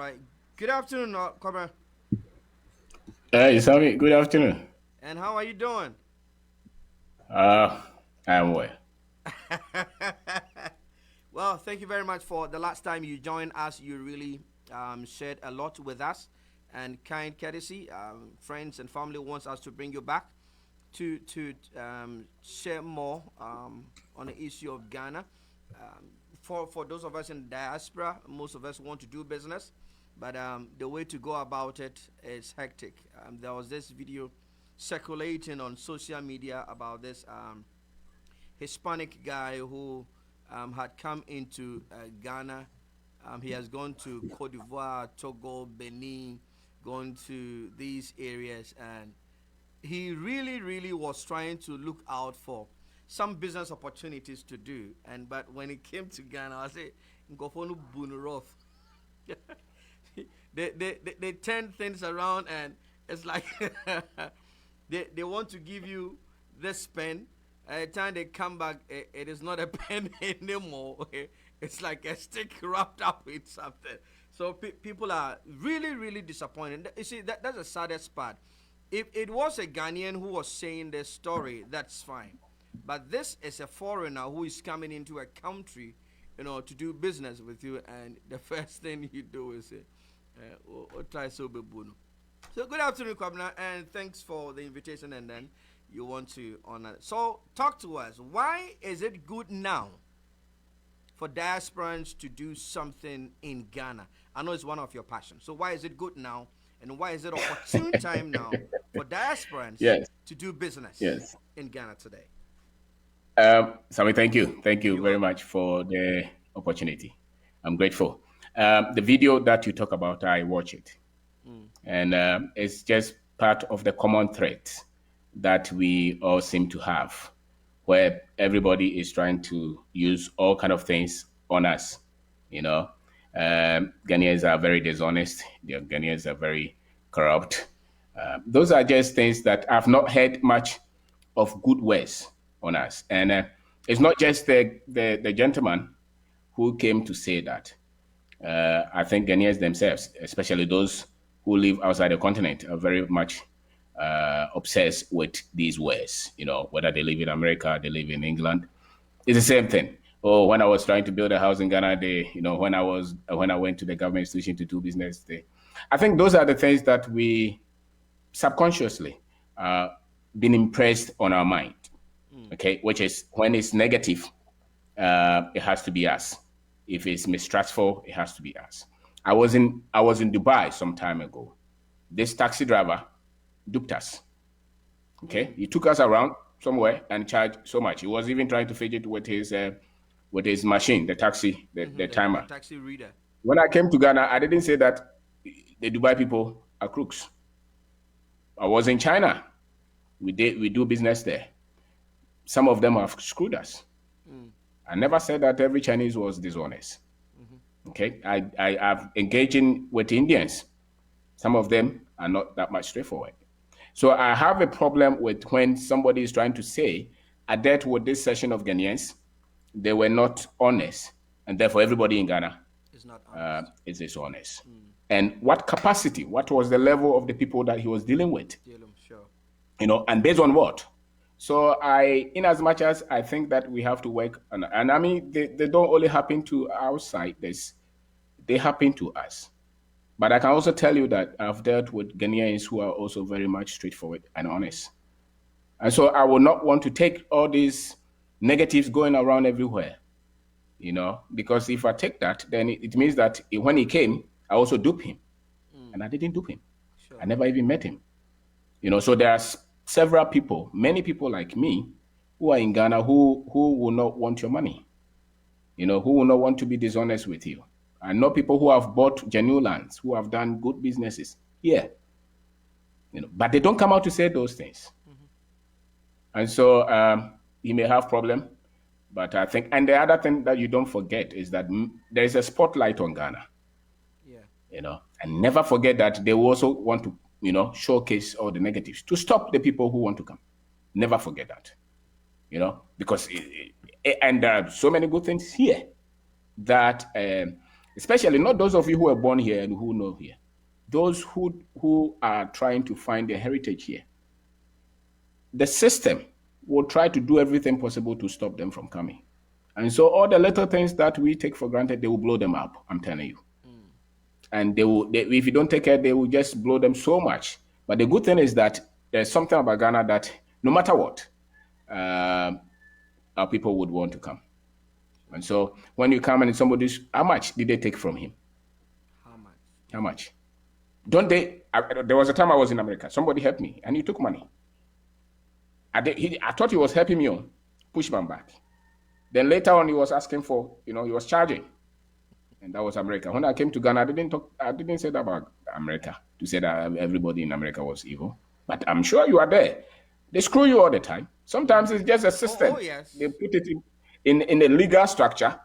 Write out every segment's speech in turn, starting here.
right. Good afternoon, Kwabena. Hey, Sammy, good afternoon. And how are you doing? Uh, I'm well. Well, thank you very much for the last time you joined us. You really shared a lot with us, and kind courtesy, friends and family wants us to bring you back to share more on the issue of Ghana. For those of us in diaspora, most of us want to do business, but the way to go about it is hectic. There was this video circulating on social media about this Hispanic guy who had come into Ghana. He has gone to Cote d'Ivoire, Togo, Benin, gone to these areas, and he really was trying to look out for some business opportunities to do. And but when it came to Ghana, I say, "Ngofonu Bunurof." They turn things around, and it's like they want to give you this pen. By the time they come back, it is not a pen anymore. It's like a stick wrapped up with something. So people are really disappointed. You see, that's the saddest part. If it was a Ghanaian who was saying this story, that's fine. But this is a foreigner who is coming into a country, to do business with you, and the first thing you do is say, try so bebuno. So good afternoon, Kwabena, and thanks for the invitation. And then you want to honor. So talk to us. Why is it good now for diasporans to do something in Ghana? I know it's one of your passions. So why is it good now, and why is it opportune time now for diasporans Yes, to do business yes. in Ghana today? Sammy, thank you. Thank you You're very welcome. much for the opportunity. I'm grateful. The video that you talk about, I watch it. Mm. And it's just part of the common thread that we all seem to have, where everybody is trying to use all kind of things on us. You know, Ghanaians are very dishonest. The Ghanaians are very corrupt. Those are just things that I've not heard much of good words on us. And it's not just the gentleman who came to say that. I think Ghanaians themselves, especially those who live outside the continent, are very much obsessed with these words. Whether they live in America, they live in England, it's the same thing. Oh, when I was trying to build a house in Ghana, when I went to the government institution to do business, I think those are the things that we subconsciously been impressed on our mind. Mm. Okay, which is when it's negative, it has to be us. If it's mistrustful, it has to be us. I was in Dubai some time ago. This taxi driver duped us. Okay, Mm. he took us around somewhere and charged so much. He was even trying to fidget with his machine, the taxi, the The timer. taxi reader. When I came to Ghana, I didn't say that the Dubai people are crooks. I was in China. We do business there. Some of them have screwed us. Mm. I never said that every Chinese was dishonest. Mm-hmm. Okay, I have engaging with Indians. Some of them are not that much straightforward. So I have a problem with when somebody is trying to say, I dealt with this session of Ghanaians, they were not honest, and therefore everybody in Ghana It's not honest. is dishonest. Mm. And what capacity, what was the level of the people that he was dealing with? Deal, sure. And based on what? So in as much as I think that we have to work on, and I mean, they don't only happen to outsiders, they happen to us. But I can also tell you that I've dealt with Ghanaians who are also very much straightforward and honest. And so I will not want to take all these negatives going around everywhere, because if I take that, then it means that when he came, I also duped him. Mm. And I didn't dupe him. I Sure. never even met him. So there are several people, many people like me, who are in Ghana who will not want your money, who will not want to be dishonest with you. I know people who have bought genuine lands, who have done good businesses here, but they don't come out to say those things. Mm-hmm. And so he may have problem, but I think, and the other thing that you don't forget is that there is a spotlight on Ghana, Yeah. and never forget that they also want to, showcase all the negatives to stop the people who want to come. Never forget that, because and there are so many good things here that especially not those of you who are born here and who know here, those who are trying to find their heritage here. The system will try to do everything possible to stop them from coming. And so all the little things that we take for granted, they will blow them up, I'm telling you. And if you don't take care, they will just blow them so much. But the good thing is that there's something about Ghana that no matter what, our people would want to come. And so when you come and somebody's, how much did they take from him? How much? Don't they? There was a time I was in America. Somebody helped me and he took money. I thought he was helping me on, push my back. Then later on, he was asking for, he was charging. And that was America. When I came to Ghana, I didn't say that about America, to say that everybody in America was evil. But I'm sure you are there. They screw you all the time. Sometimes it's just a system. Oh, yes. They put it in a legal structure.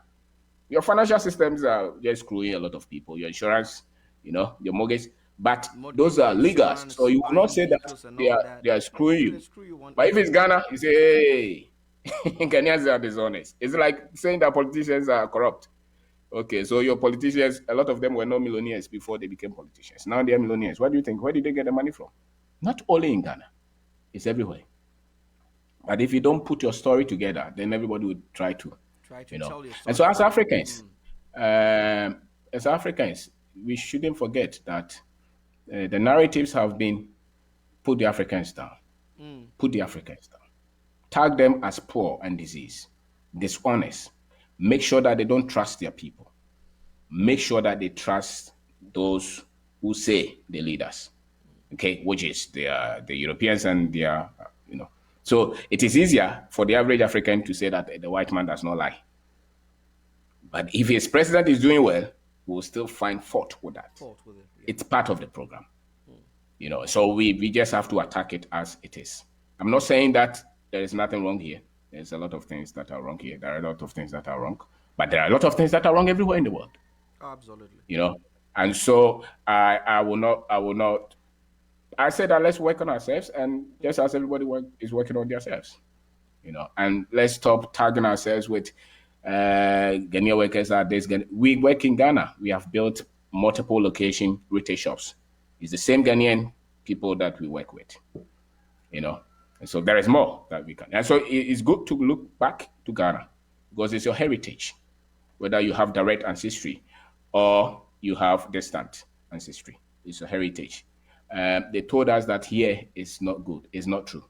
Your financial systems are just screwing a lot of people. Your insurance, your mortgage. But those are legal. So you will not say that they are screwing you. But if it's Ghana, you say, hey, Ghanaians are dishonest. It's like saying that politicians are corrupt. Okay, so your politicians, a lot of them were not millionaires before they became politicians. Now they are millionaires. What do you think? Where did they get the money from? Not only in Ghana. It's everywhere. But if you don't put your story together, then everybody would try to tell your story. And so as Africans, we shouldn't forget that the narratives have been put the Africans down. Put the Africans down. Tag them as poor and diseased, dishonest. Make sure that they don't trust their people. Make sure that they trust those who say they lead us. Okay, which is the Europeans and their, So it is easier for the average African to say that the white man does not lie. But if his president is doing well, we'll still find fault with that. It's part of the program. So we just have to attack it as it is. I'm not saying that there is nothing wrong here. There's a lot of things that are wrong here. There are a lot of things that are wrong. But there are a lot of things that are wrong everywhere in the world. Absolutely. And so I will not. I said that let's work on ourselves, and just as everybody is working on themselves, and let's stop tagging ourselves with Ghanaian workers are this. We work in Ghana. We have built multiple location retail shops. It's the same Ghanaian people that we work with, And so there is more that we can. And so it's good to look back to Ghana because it's your heritage, whether you have direct ancestry or you have distant ancestry. It's your heritage. They told us that here is not good. It's not true.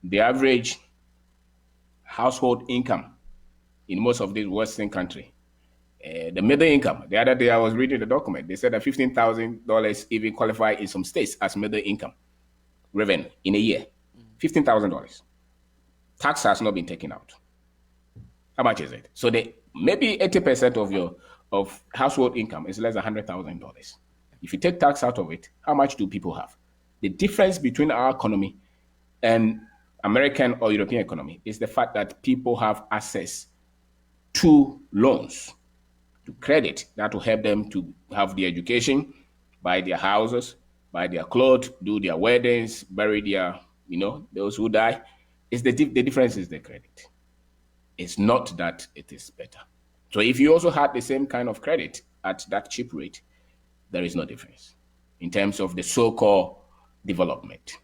The average household income in most of these Western countries, the middle income, the other day I was reading the document, they said that $15,000 even qualify in some states as middle income revenue in a year. $15,000. Tax has not been taken out. How much is it? So maybe 80% of household income is less than $100,000. If you take tax out of it, how much do people have? The difference between our economy and American or European economy is the fact that people have access to loans, to credit that will help them to have the education, buy their houses, buy their clothes, do their weddings, bury their, those who die. It's the difference is the credit. It's not that it is better. So if you also had the same kind of credit at that cheap rate, there is no difference in terms of the so-called development.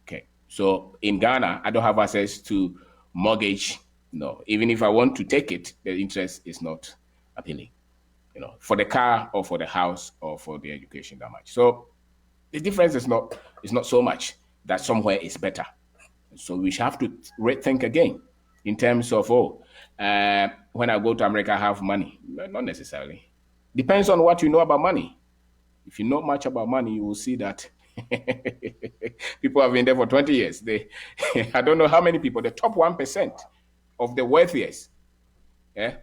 Okay. So in Ghana, I don't have access to mortgage. No, even if I want to take it, the interest is not appealing, for the car or for the house or for the education that much. So the difference is not so much that somewhere is better. So we should have to rethink again in terms of, when I go to America, I have money. Not necessarily. Depends on what you know about money. If you know much about money, you will see that people have been there for 20 years. I don't know how many people, the top 1% of the wealthiest. Yeah.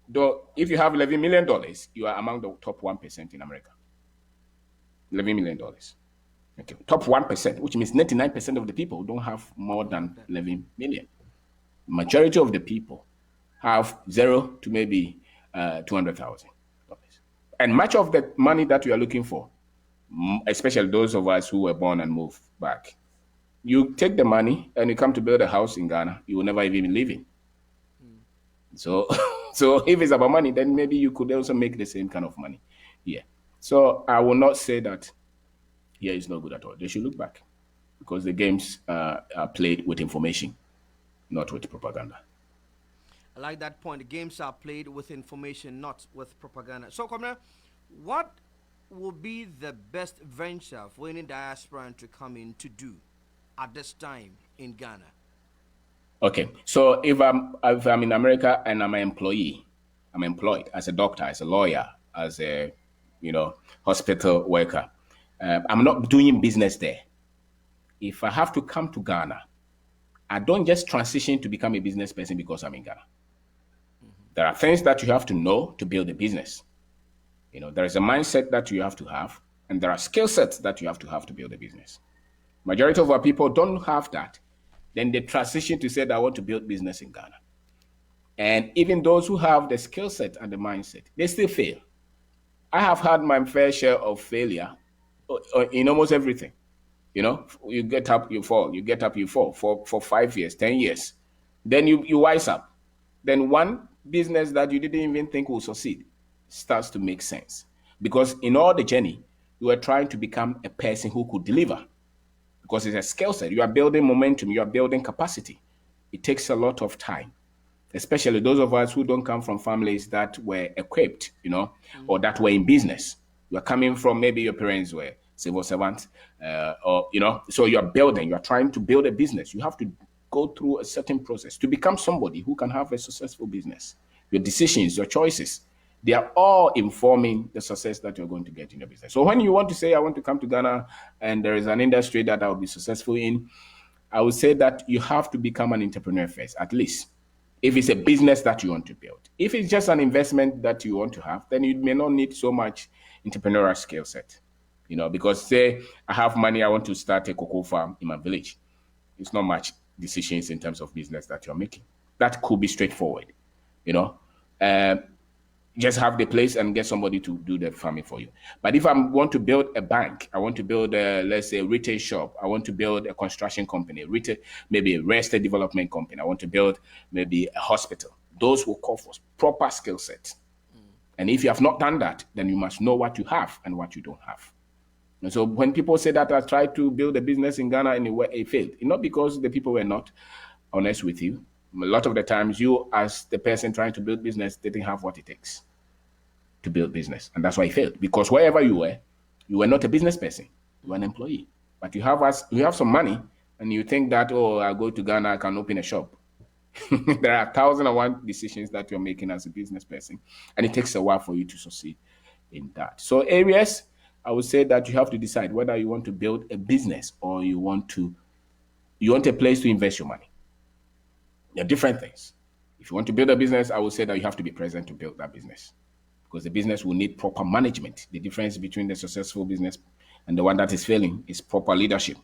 Though if you have $11 million, you are among the top 1% in America. $11 million. Okay. Top 1%, which means 99% of the people don't have more than 11 million. Majority of the people have $0 to maybe $200,000. And much of the money that we are looking for, especially those of us who were born and moved back, you take the money and you come to build a house in Ghana, you will never even live in. So So if it's about money, then maybe you could also make the same kind of money. Yeah. So I will not say that here is not good at all. They should look back because the games are played with information, not with propaganda. I like that point. The games are played with information, not with propaganda. So, Kwabena, what will be the best venture for any diaspora to come in to do at this time in Ghana? Okay, so if I'm in America and I'm an employee, I'm employed as a doctor, as a lawyer, as a hospital worker. I'm not doing business there. If I have to come to Ghana, I don't just transition to become a business person because I'm in Ghana. There are things that you have to know to build a business. There is a mindset that you have to have, and there are skill sets that you have to build a business. Majority of our people don't have that. Then they transition to say that I want to build business in Ghana. And even those who have the skill set and the mindset, they still fail. I have had my fair share of failure in almost everything. You get up, you fall. You get up, you fall for 5 years, 10 years. Then you wise up. Then one business that you didn't even think will succeed starts to make sense. Because in all the journey, you are trying to become a person who could deliver. Because it's a skill set. You are building momentum, you are building capacity. It takes a lot of time, especially those of us who don't come from families that were equipped, or that were in business. You are coming from, maybe your parents were civil servants, so you are building, you are trying to build a business. You have to go through a certain process to become somebody who can have a successful business. Your decisions, your choices, they are all informing the success that you're going to get in your business. So when you want to say, I want to come to Ghana and there is an industry that I'll be successful in, I would say that you have to become an entrepreneur first, at least. If it's a business that you want to build. If it's just an investment that you want to have, then you may not need so much entrepreneurial skill set. Because say I have money, I want to start a cocoa farm in my village. It's not much decisions in terms of business that you're making. That could be straightforward. You know, uh, just have the place and get somebody to do the farming for you. But if I want to build a bank, I want to build let's say a retail shop, I want to build a construction company, retail, maybe a real estate development company, I want to build maybe a hospital. Those will call for proper skill sets. And if you have not done that, then you must know what you have and what you don't have. And so when people say that I tried to build a business in Ghana and it failed, not because the people were not honest with you. A lot of the times you, as the person trying to build business, didn't have what it takes to build business. And that's why it failed. Because wherever you were not a business person, you were an employee. But you have some money and you think that, oh, I'll go to Ghana, I can open a shop. There are 1,001 decisions that you're making as a business person, and it takes a while for you to succeed in that. So areas, I would say that you have to decide whether you want to build a business or you want a place to invest your money. There are different things. If you want to build a business, I would say that you have to be present to build that business because the business will need proper management. The difference between the successful business and the one that is failing is proper leadership.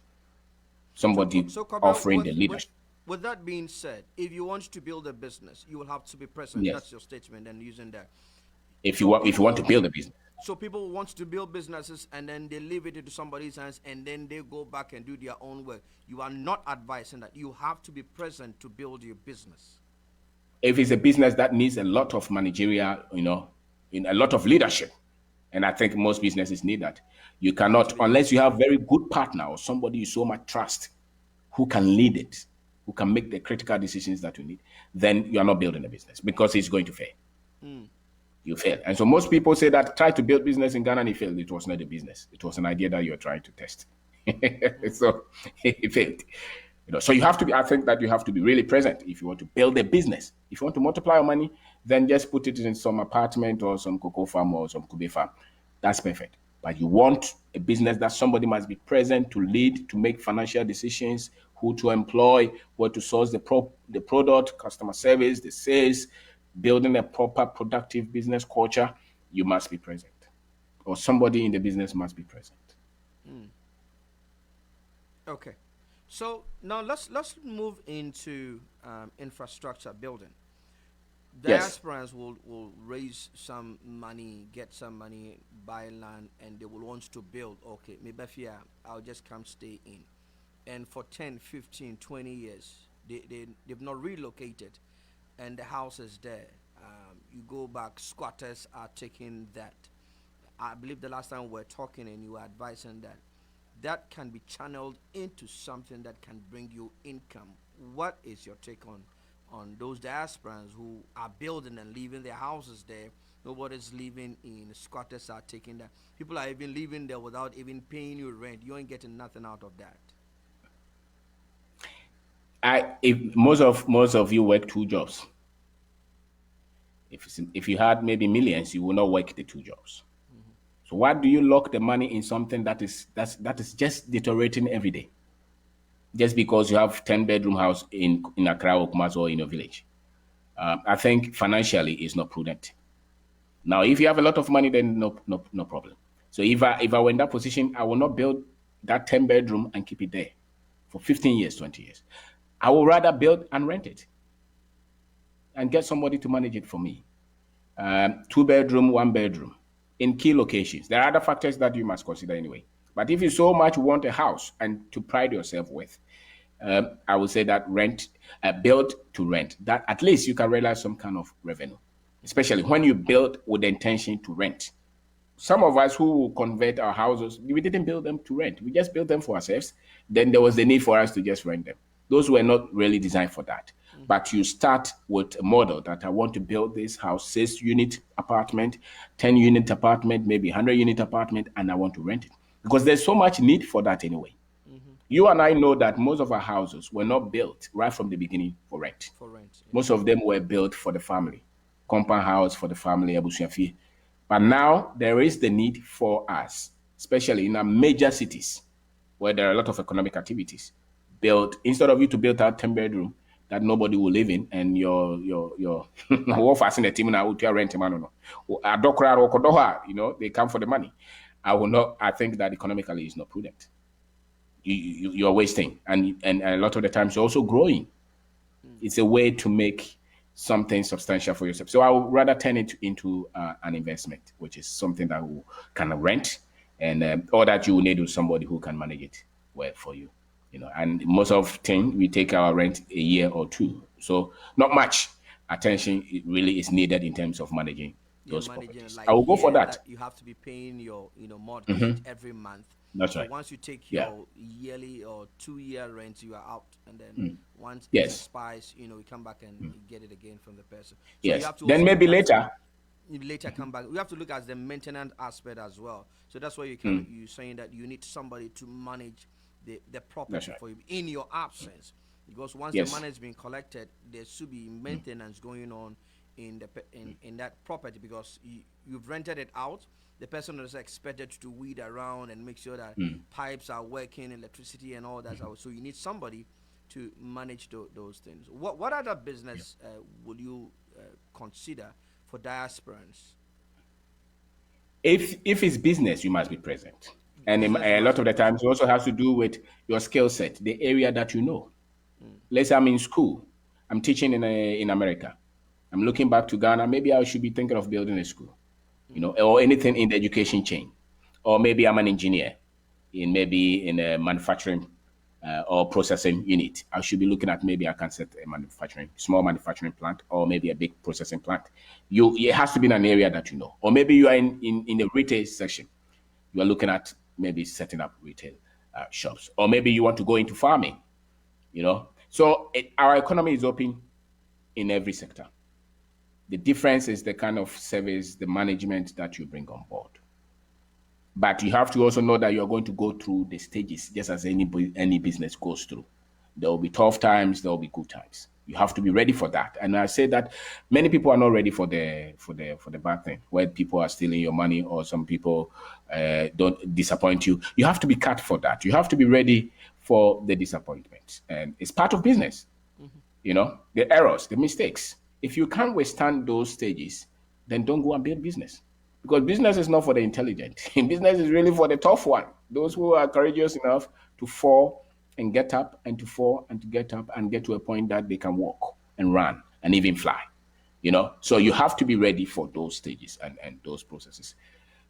Somebody offering the leadership. With that being said, if you want to build a business, you will have to be present. Yes. That's your statement, and using that. If you want to build a business. So people want to build businesses and then they leave it into somebody's hands and then they go back and do their own work. You are not advising that. You have to be present to build your business. If it's a business that needs a lot of managerial, in a lot of leadership, and I think most businesses need that. You cannot, unless you have a very good partner or somebody you so much trust who can lead it, who can make the critical decisions that you need, then you are not building a business because it's going to fail. You fail. And so most people say that try to build business in Ghana and it failed. It was not a business. It was an idea that you are trying to test. So it failed. So you have to be, I think that you have to be really present if you want to build a business. If you want to multiply your money, then just put it in some apartment or some cocoa farm or some kube farm. That's perfect. But you want a business that somebody must be present to lead, to make financial decisions, who to employ, where to source the product, customer service, the sales, building a proper productive business culture, you must be present. Or somebody in the business must be present. Okay. So now let's move into infrastructure building. Yes. Diasporans will raise some money, get some money, buy land, and they will want to build. Okay, maybe here I'll just come stay in. And for 10, 15, 20 years, they've not relocated, and the house is there. you go back, squatters are taking that. I believe the last time we were talking and you were advising that that can be channeled into something that can bring you income. What is your take on those diasporans who are building and leaving their houses there? Nobody's living in, squatters are taking that. People are even living there without even paying you rent. You ain't getting nothing out of that. If most of you work two jobs. If you had maybe millions, you will not work the two jobs. So why do you lock the money in something that is just deteriorating every day? Just because you have 10-bedroom house in Accra or Kumasi or in your village. I think financially it's not prudent. Now, if you have a lot of money, then no problem. So if I were in that position, I will not build that 10-bedroom and keep it there for 15 years, 20 years. I would rather build and rent it and get somebody to manage it for me. 2-bedroom, 1-bedroom in key locations. There are other factors that you must consider anyway. But if you so much want a house and to pride yourself with, I would say that build to rent, that at least you can realize some kind of revenue, especially when you build with the intention to rent. Some of us who convert our houses, we didn't build them to rent. We just built them for ourselves. Then there was the need for us to just rent them. Those were not really designed for that. But you start with a model that I want to build this house, 6-unit apartment, 10-unit apartment, maybe 100-unit apartment, and I want to rent it. Because there's so much need for that anyway. You and I know that most of our houses were not built right from the beginning for rent. For rent. Yeah. Most of them were built for the family. Compound house for the family, abusuafi. But now there is the need for us, especially in our major cities where there are a lot of economic activities. Instead of you to build that 10-bedroom that nobody will live in, and your in the team now rent they come for the money. I think that economically is not prudent. You are wasting, and a lot of the times you're also growing. It's a way to make something substantial for yourself. So I would rather turn it into an investment, which is something that will kind of rent, and or that you will need somebody who can manage it well for you. And most of the time we take our rent a year or two. So not much attention really is needed in terms of managing those properties. Like I will go for that. You have to be paying your mortgage every month. That's so right. Once you take your yearly or 2-year rent, you are out, and then once it Yes. expires, you come back and you get it again from the person. So Yes. You have to Then also maybe later. come back. We have to look at the maintenance aspect as well. So that's why you're saying that you need somebody to manage the property right. for you in your absence, because once Yes. the money has been collected, there should be maintenance going on in that property, because you've rented it out. The person is expected to weed around and make sure that pipes are working, electricity and all that. So you need somebody to manage those things. What other business would you consider for diasporans? If it's business, you must be present. And a lot of the times it also has to do with your skill set, the area that you know. Let's say I'm in school. I'm teaching in America. I'm looking back to Ghana. Maybe I should be thinking of building a school, or anything in the education chain. Or maybe I'm an engineer in a manufacturing or processing unit. I should be looking at, maybe I can set a small manufacturing plant, or maybe a big processing plant. It has to be in an area that you know. Or maybe you are in the retail section. You are looking at maybe setting up retail shops. Or maybe you want to go into farming, So our economy is open in every sector. The difference is the kind of service, the management that you bring on board. But you have to also know that you're going to go through the stages, just as any business goes through. There will be tough times, there will be good times. You have to be ready for that. And I say that many people are not ready for the bad thing, where people are stealing your money, or some people don't disappoint you. You have to be cut for that. You have to be ready for the disappointment. And it's part of business. The errors, the mistakes. If you can't withstand those stages, then don't go and build business. Because business is not for the intelligent. Business is really for the tough one. Those who are courageous enough to fall and get up, and to fall and to get up and get to a point that they can walk and run and even fly. So you have to be ready for those stages and those processes.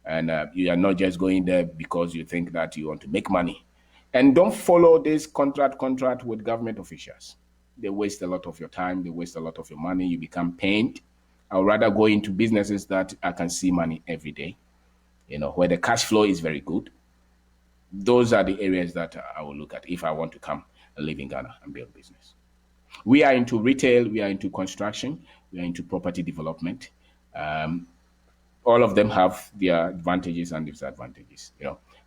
And you are not just going there because you think that you want to make money. And don't follow this contract with government officials. They waste a lot of your time. They waste a lot of your money. You become pained I would rather go into businesses that I can see money every day, where the cash flow is very good. Those are the areas that I will look at if I want to come and live in Ghana and build business. We are into retail, we are into construction, we are into property development. All of them have their advantages and disadvantages.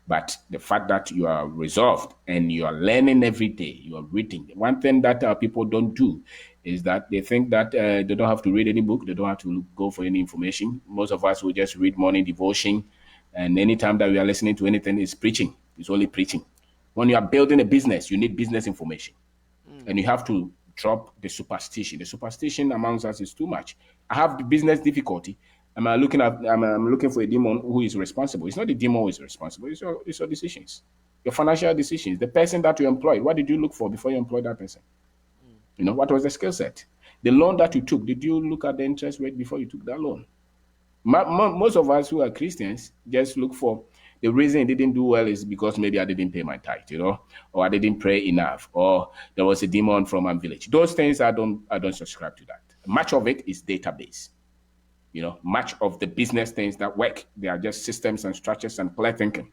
But the fact that you are resolved and you are learning every day, you are reading. One thing that people don't do is that they think that they don't have to read any book, they don't have to go for any information. Most of us will just read morning devotion, and anytime that we are listening to anything, it's preaching. It's only preaching. When you are building a business, you need business information. And you have to drop the superstition. The superstition amongst us is too much. I have the business difficulty. I'm looking for a demon who is responsible. It's not the demon who is responsible. It's your decisions, your financial decisions. The person that you employed. What did you look for before you employed that person? What was the skill set? The loan that you took. Did you look at the interest rate before you took that loan? Most of us who are Christians just look for the reason it didn't do well is because maybe I didn't pay my tithe, or I didn't pray enough, or there was a demon from my village. Those things I don't subscribe to that. Much of it is database. Much of the business things that work, they are just systems and structures and clear thinking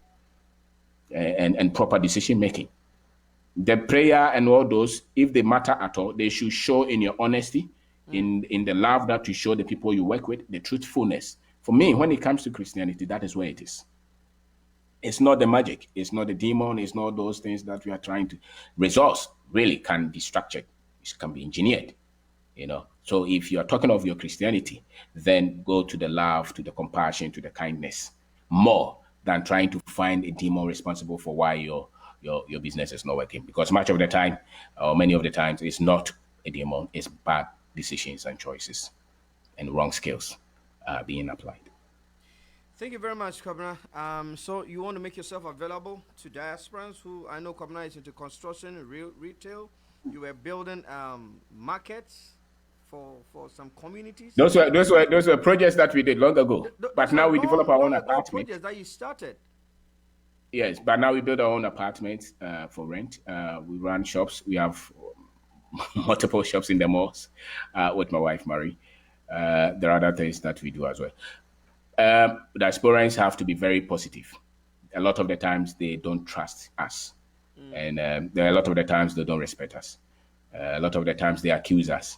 and proper decision making. The prayer and all those, if they matter at all, they should show in your honesty, in the love that you show the people you work with, the truthfulness. For me, when it comes to Christianity, that is where it is. It's not the magic. It's not the demon. It's not those things that we are trying to. Resource really can be structured. It can be engineered. So if you are talking of your Christianity, then go to the love, to the compassion, to the kindness, more than trying to find a demon responsible for why your business is not working. Because much of the time, or many of the times, it's not a demon. It's bad decisions and choices and wrong skills being applied. Thank you very much, Kwabena. So you want to make yourself available to diasporans who I know Kwabena is into construction, retail. You were building markets for some communities. Those were projects that we did long ago. But now we develop our own apartments. Projects that you started. Yes, but now we build our own apartments for rent. We run shops. We have multiple shops in the malls with my wife, Marie. There are other things that we do as well. Diasporans have to be very positive. A lot of the times they don't trust us. And there are a lot of the times they don't respect us. A lot of the times they accuse us.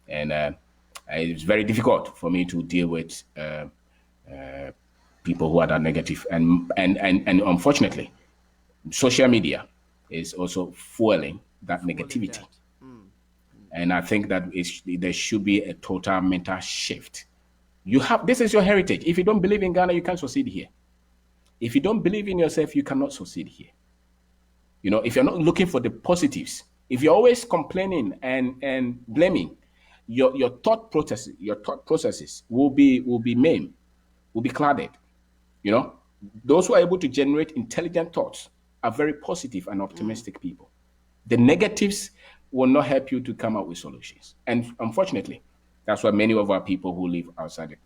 And it's very difficult for me to deal with people who are that negative. And unfortunately, social media is also fueling that negativity. And I think that there should be a total mental shift. This is your heritage. If you don't believe in Ghana, you can't succeed here. If you don't believe in yourself, you cannot succeed here. If you're not looking for the positives, if you're always complaining and blaming, your thought processes will be maimed, will be clouded. Those who are able to generate intelligent thoughts are very positive and optimistic people. The negatives will not help you to come up with solutions. And unfortunately, that's why many of our people who live outside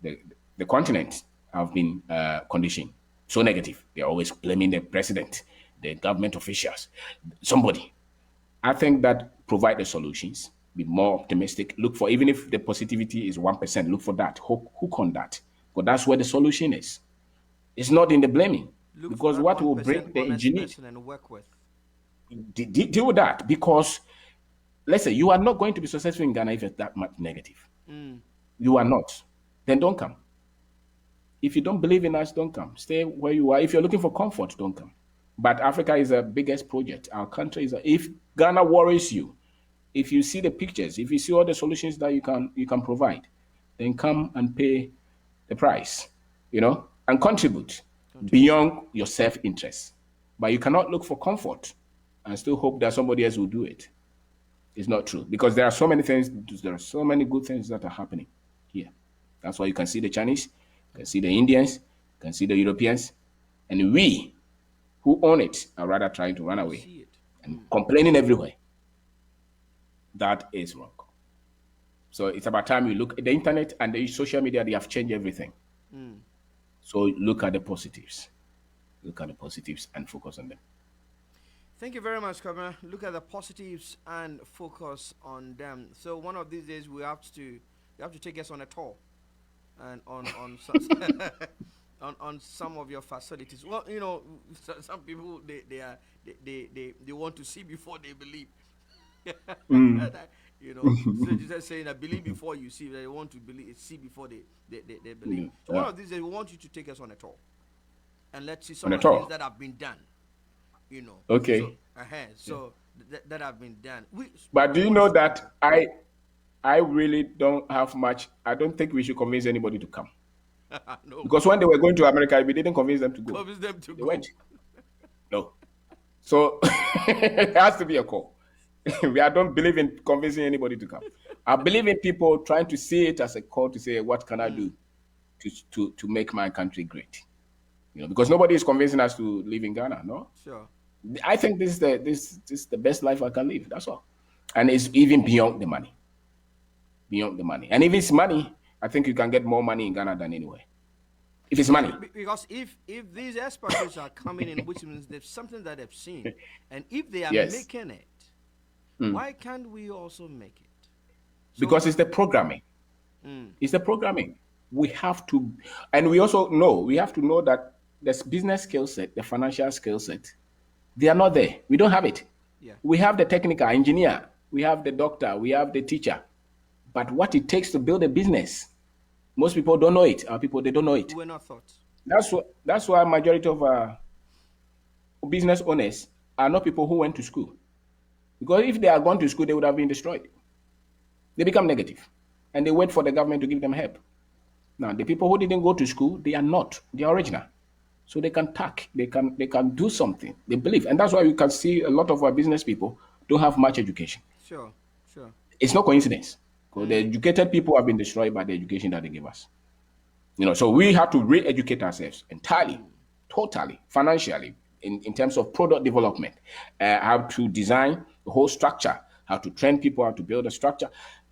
the continent have been conditioned so negative. They're always blaming the president, the government officials, somebody. I think that provide the solutions, be more optimistic, look for, even if the positivity is 1%, look for that, hook on that. But that's where the solution is. It's not in the blaming. Because what will bring the ingenuity and work with. Deal with that. Because let's say you are not going to be successful in Ghana if it's that much negative. You are not. Then don't come. If you don't believe in us, don't come. Stay where you are. If you're looking for comfort, don't come. But Africa is the biggest project. Our country is. If Ghana worries you, if you see the pictures, if you see all the solutions that you can provide, then come and pay the price, and contribute beyond your self-interest. But you cannot look for comfort and still hope that somebody else will do it. It's not true, because there are so many things. There are so many good things that are happening here. That's why you can see the Chinese, you can see the Indians, you can see the Europeans, and we who own it are rather trying to run away and complaining everywhere. That is wrong. So it's about time we look at the internet and the social media. They have changed everything. So look at the positives. Look at the positives and focus on them. Thank you very much, Kwabena. Look at the positives and focus on them. So one of these days we have to You have to take us on a tour and on on some of your facilities. Well, some people they want to see before they believe. Mm. So Jesus saying that believe before you see. They want to believe, see before they believe. Yeah. So one of these days, we want you to take us on a tour and let's see On some a of the things tour. that have been done. So Okay. so that have been done. But do We you want to know speak that to. I really don't have much. I don't think we should convince anybody to come. No, Because when they were going to America, we didn't convince them to go. convince them to They go. went. No. So it has to be a call. I don't believe in convincing anybody to come. I believe in people trying to see it as a call to say, what can I do to make my country great? Because nobody is convincing us to live in Ghana. No, Sure. I think this is the best life I can live. That's all, and it's even beyond the money. Beyond the money, and if it's money, I think you can get more money in Ghana than anywhere. If it's money, Because if these expatriates are coming in, which means there's something that they've seen, and if they are yes, making it, why can't we also make it? So, because it's the programming. mm, It's the programming. We have to, and we have to know that this business skill set, the financial skill set, they are not there. We don't have it. yeah, We have the technical engineer, we have the doctor, we have the teacher. But what it takes to build a business, most people don't know it. Our people, they don't know it. we're not taught. That's why majority of business owners are not people who went to school. Because if they are gone to school, they would have been destroyed. They become negative, and they wait for the government to give them help. Now, the people who didn't go to school, they are not. They are original. So they can tack, they can do something. They believe. And that's why you can see a lot of our business people don't have much education. Sure, sure. It's no coincidence. Because the Mm, educated people have been destroyed by the education that they give us. So we have to re-educate ourselves entirely, totally, financially, in terms of product development, how to design the whole structure, how to train people, how to build a structure.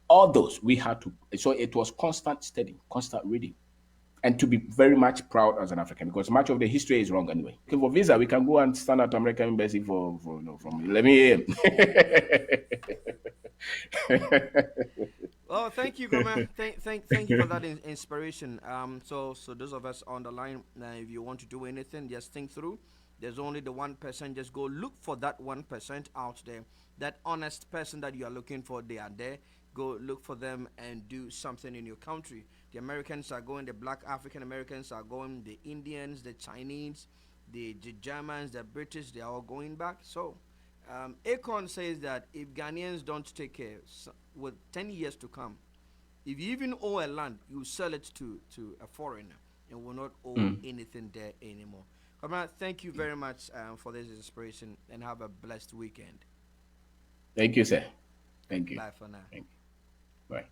All those we had to. So it was constant studying, constant reading, and to be very much proud as an African, because much of the history is wrong anyway. Okay, for visa, we can go and stand at American embassy from 11 a.m. Oh, thank you, Goma. Thank you for that inspiration. So those of us on the line, if you want to do anything, just think through. There's only the 1%. Just go look for that 1% out there. That honest person that you are looking for, they are there. Go look for them and do something in your country. The Americans are going. The Black African Americans are going. The Indians, the Chinese, the Germans, the British, they are all going back. So Akon says that if Ghanaians don't take care, with 10 years to come, if you even owe a land, you sell it to a foreigner and will not owe anything there anymore. Kwabena, thank you very much for this inspiration and have a blessed weekend. Thank you, sir. Thank you. Bye for now. Thank you. Bye.